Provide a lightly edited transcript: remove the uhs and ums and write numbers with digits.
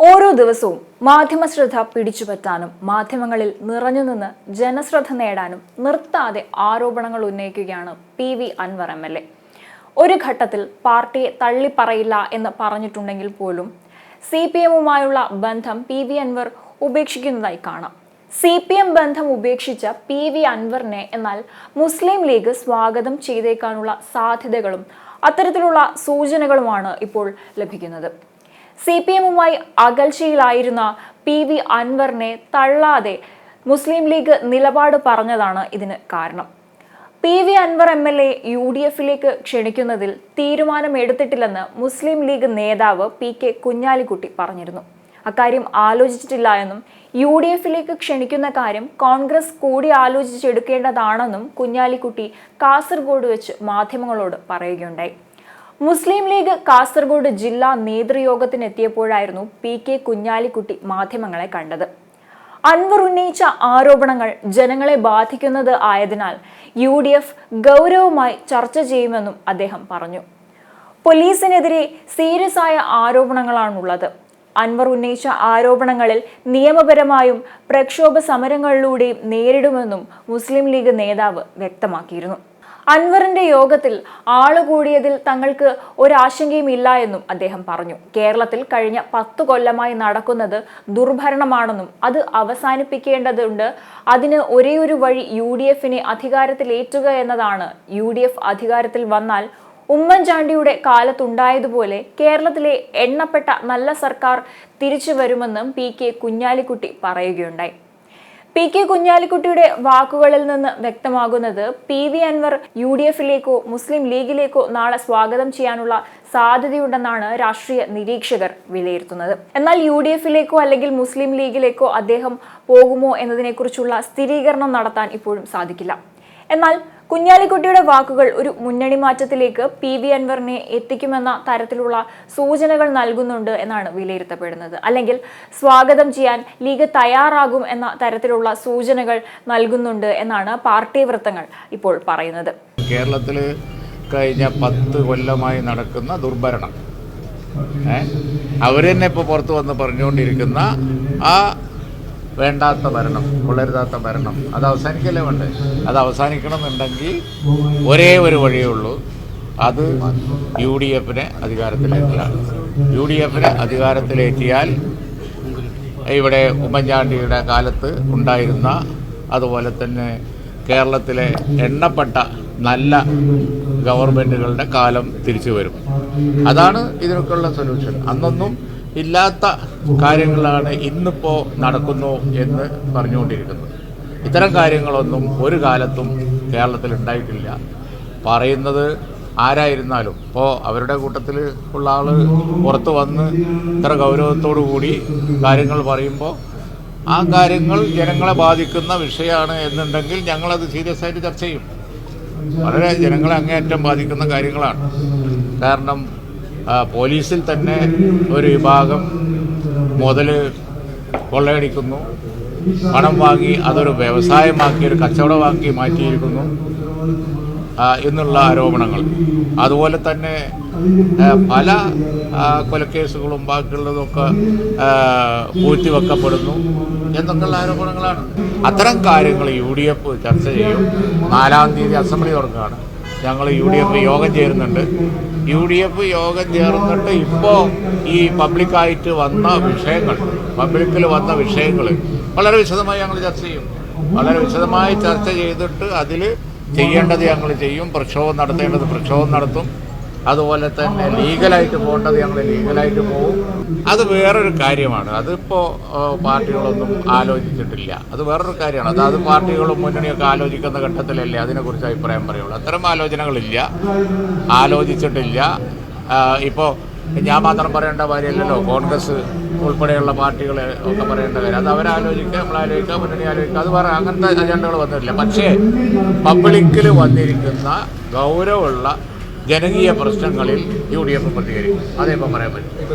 ഓരോ ദിവസവും മാധ്യമശ്രദ്ധ പിടിച്ചുപറ്റാനും മാധ്യമങ്ങളിൽ നിറഞ്ഞുനിന്ന് ജനശ്രദ്ധ നേടാനും നിർത്താതെ ആരോപണങ്ങൾ ഉന്നയിക്കുകയാണ് PV അൻവർ MLA. ഒരു ഘട്ടത്തിൽ പാർട്ടിയെ തള്ളിപ്പറയില്ല എന്ന് പറഞ്ഞിട്ടുണ്ടെങ്കിൽ പോലും CPMുമായുള്ള ബന്ധം PV അൻവർ ഉപേക്ഷിക്കുന്നതായി കാണാം. CPM ബന്ധം ഉപേക്ഷിച്ച PV അൻവറിനെ എന്നാൽ മുസ്ലിം ലീഗ് സ്വാഗതം ചെയ്തേക്കാനുള്ള സാധ്യതകളും അത്തരത്തിലുള്ള സൂചനകളുമാണ് ഇപ്പോൾ ലഭിക്കുന്നത്. CPMുമായി അകൽച്ചയിലായിരുന്ന PV അൻവറിനെ തള്ളാതെ മുസ്ലിം ലീഗ് നിലപാട് പറഞ്ഞതാണ് ഇതിന് കാരണം. PV അൻവർ MLA UDFിലേക്ക് ക്ഷണിക്കുന്നതിൽ തീരുമാനമെടുത്തിട്ടില്ലെന്ന് മുസ്ലിം ലീഗ് നേതാവ് PK കുഞ്ഞാലിക്കുട്ടി പറഞ്ഞിരുന്നു. അക്കാര്യം ആലോചിച്ചിട്ടില്ല എന്നും UDFിലേക്ക് ക്ഷണിക്കുന്ന കാര്യം കോൺഗ്രസ് കൂടി ആലോചിച്ചെടുക്കേണ്ടതാണെന്നും കുഞ്ഞാലിക്കുട്ടി കാസർഗോഡ് വെച്ച് മാധ്യമങ്ങളോട് പറയുകയുണ്ടായി. മുസ്ലിം ലീഗ് കാസർഗോഡ് ജില്ലാ നേതൃയോഗത്തിനെത്തിയപ്പോഴായിരുന്നു PK കുഞ്ഞാലിക്കുട്ടി മാധ്യമങ്ങളെ കണ്ടത്. അൻവർ ഉന്നയിച്ച ആരോപണങ്ങൾ ജനങ്ങളെ ബാധിക്കുന്നത് ആയതിനാൽ UDF ഗൗരവമായി ചർച്ച ചെയ്യുമെന്നും അദ്ദേഹം പറഞ്ഞു. പോലീസിനെതിരെ സീരിയസ് ആയ ആരോപണങ്ങളാണുള്ളത്. അൻവർ ഉന്നയിച്ച ആരോപണങ്ങളിൽ നിയമപരമായും പ്രക്ഷോഭ സമരങ്ങളിലൂടെയും നേരിടുമെന്നും മുസ്ലിം ലീഗ് നേതാവ് വ്യക്തമാക്കിയിരുന്നു. അൻവറിന്റെ യോഗത്തിൽ ആളുകൂടിയതിൽ തങ്ങൾക്ക് ഒരാശങ്കയും ഇല്ല എന്നും അദ്ദേഹം പറഞ്ഞു. കേരളത്തിൽ കഴിഞ്ഞ 10 കൊല്ലമായി നടക്കുന്നത് ദുർഭരണമാണെന്നും അത് അവസാനിപ്പിക്കേണ്ടതുണ്ട്. അതിന് ഒരേയൊരു വഴി UDFിനെ അധികാരത്തിലേറ്റുക എന്നതാണ്. UDF അധികാരത്തിൽ വന്നാൽ ഉമ്മൻചാണ്ടിയുടെ കാലത്തുണ്ടായതുപോലെ കേരളത്തിലെ എണ്ണപ്പെട്ട നല്ല സർക്കാർ തിരിച്ചു വരുമെന്നും PK കുഞ്ഞാലിക്കുട്ടി പറയുകയുണ്ടായി. PK കുഞ്ഞാലിക്കുട്ടിയുടെ വാക്കുകളിൽ നിന്ന് വ്യക്തമാകുന്നത് PV അൻവർ UDFിലേക്കോ മുസ്ലിം ലീഗിലേക്കോ നാളെ സ്വാഗതം ചെയ്യാനുള്ള സാധ്യതയുണ്ടെന്നാണ് രാഷ്ട്രീയ നിരീക്ഷകർ വിലയിരുത്തുന്നത്. എന്നാൽ UDFിലേക്കോ അല്ലെങ്കിൽ മുസ്ലിം ലീഗിലേക്കോ അദ്ദേഹം പോകുമോ എന്നതിനെക്കുറിച്ചുള്ള സ്ഥിരീകരണം നടത്താൻ ഇപ്പോഴും സാധിക്കില്ല. എന്നാൽ കുഞ്ഞാലിക്കുട്ടിയുടെ വാക്കുകൾ ഒരു മുന്നണി മാറ്റത്തിലേക്ക് PV അൻവറിനെ എത്തിക്കുമെന്ന തരത്തിലുള്ള സൂചനകൾ നൽകുന്നുണ്ട് എന്നാണ് വിലയിരുത്തപ്പെടുന്നത്. അല്ലെങ്കിൽ സ്വാഗതം ചെയ്യാൻ ലീഗ് തയ്യാറാകും എന്ന തരത്തിലുള്ള സൂചനകൾ നൽകുന്നുണ്ട് എന്നാണ് പാർട്ടി വൃത്തങ്ങൾ ഇപ്പോൾ പറയുന്നത്. കേരളത്തിൽ കഴിഞ്ഞ 10 കൊല്ലമായി നടക്കുന്ന ദുർഭരണം അവർ തന്നെ ഇപ്പോൾ പുറത്തു വന്ന് പറഞ്ഞുകൊണ്ടിരിക്കുന്ന ആ വേണ്ടാത്ത ഭരണം, കൊള്ളരുതാത്ത ഭരണം അത് അവസാനിക്കല്ലേ വേണ്ടേ? അത് അവസാനിക്കണമെന്നുണ്ടെങ്കിൽ ഒരേ ഒരു വഴിയേ ഉള്ളൂ. അത് UDFിനെ അധികാരത്തിലേറ്റിയാണ്. UDFിനെ അധികാരത്തിലേറ്റിയാൽ ഇവിടെ ഉമ്മൻചാണ്ടിയുടെ കാലത്ത് ഉണ്ടായിരുന്ന അതുപോലെ തന്നെ കേരളത്തിലെ എണ്ണപ്പെട്ട നല്ല ഗവൺമെൻറ്റുകളുടെ കാലം തിരിച്ചു വരും. അതാണ് ഇതിനൊക്കെയുള്ള സൊല്യൂഷൻ. അന്നൊന്നും ഇല്ലാത്ത കാര്യങ്ങളാണ് ഇന്നിപ്പോൾ നടക്കുന്നു എന്ന് പറഞ്ഞുകൊണ്ടിരിക്കുന്നത്. ഇത്തരം കാര്യങ്ങളൊന്നും ഒരു കാലത്തും കേരളത്തിൽ ഉണ്ടായിട്ടില്ല. പറയുന്നത് ആരായിരുന്നാലും ഇപ്പോൾ അവരുടെ കൂട്ടത്തിൽ ഉള്ള ആൾ പുറത്ത് വന്ന് ഇത്ര ഗൗരവത്തോടു കൂടി കാര്യങ്ങൾ പറയുമ്പോൾ ആ കാര്യങ്ങൾ ജനങ്ങളെ ബാധിക്കുന്ന വിഷയമാണ് എന്നുണ്ടെങ്കിൽ ഞങ്ങളത് സീരിയസ് ആയിട്ട് ചർച്ച ചെയ്യും. വളരെ ജനങ്ങളെ അങ്ങേയറ്റം ബാധിക്കുന്ന കാര്യങ്ങളാണ്. കാരണം പോലീസിൽ തന്നെ ഒരു വിഭാഗം മുതൽ കൊള്ളയടിക്കുന്നു, പണം വാങ്ങി അതൊരു വ്യവസായമാക്കി ഒരു കച്ചവടമാക്കി മാറ്റിയിരിക്കുന്നു എന്നുള്ള ആരോപണങ്ങൾ. അതുപോലെ തന്നെ പല കൊലക്കേസുകളും ബാക്കിയുള്ളതൊക്കെ പൂഴ്ത്തിവെക്കപ്പെടുന്നു എന്നൊക്കെയുള്ള ആരോപണങ്ങളാണ്. അത്തരം കാര്യങ്ങൾ UDF ചർച്ച ചെയ്യും. 4-ാം തീയതി അസംബ്ലി തുറക്കുകയാണ്. ഞങ്ങൾ UDF യോഗം ചേരുന്നുണ്ട്. UDF യോഗം ചേർന്നിട്ട് ഇപ്പോൾ ഈ പബ്ലിക്കായിട്ട് വന്ന വിഷയങ്ങൾ, പബ്ലിക്കിൽ വന്ന വിഷയങ്ങൾ വളരെ വിശദമായി ഞങ്ങൾ ചർച്ച ചെയ്യും. വളരെ വിശദമായി ചർച്ച ചെയ്തിട്ട് അതിൽ ചെയ്യേണ്ടത് ഞങ്ങൾ ചെയ്യും. പ്രക്ഷോഭം നടത്തേണ്ടത് പ്രക്ഷോഭം നടത്തും. അതുപോലെ തന്നെ ലീഗലായിട്ട് പോകേണ്ടത് ഞങ്ങൾ ലീഗലായിട്ട് പോകും. അത് വേറൊരു കാര്യമാണ്. അതിപ്പോൾ പാർട്ടികളൊന്നും ആലോചിച്ചിട്ടില്ല. അത് വേറൊരു കാര്യമാണ്. അത് പാർട്ടികളും മുന്നണിയൊക്കെ ആലോചിക്കുന്ന ഘട്ടത്തിലല്ലേ അതിനെക്കുറിച്ച് അഭിപ്രായം പറയുള്ളൂ. അത്തരം ആലോചനകളില്ല, ആലോചിച്ചിട്ടില്ല. ഇപ്പോൾ ഞാൻ മാത്രം പറയേണ്ട കാര്യമല്ലല്ലോ, കോൺഗ്രസ് ഉൾപ്പെടെയുള്ള പാർട്ടികളെ ഒക്കെ പറയേണ്ട കാര്യം. അത് അവരാലോചിക്കുക, നമ്മളാലോചിക്കുക, മുന്നണി ആലോചിക്കുക. അത് വേറെ അങ്ങനത്തെ അജണ്ടകൾ വന്നിട്ടില്ല. പക്ഷേ പബ്ലിക്കിൽ വന്നിരിക്കുന്ന ഗൗരവമുള്ള ജനകീയ പ്രശ്നങ്ങളിൽ UDF പ്രതികരിക്കും. അതേ ഇപ്പം പറയാൻ പറ്റും.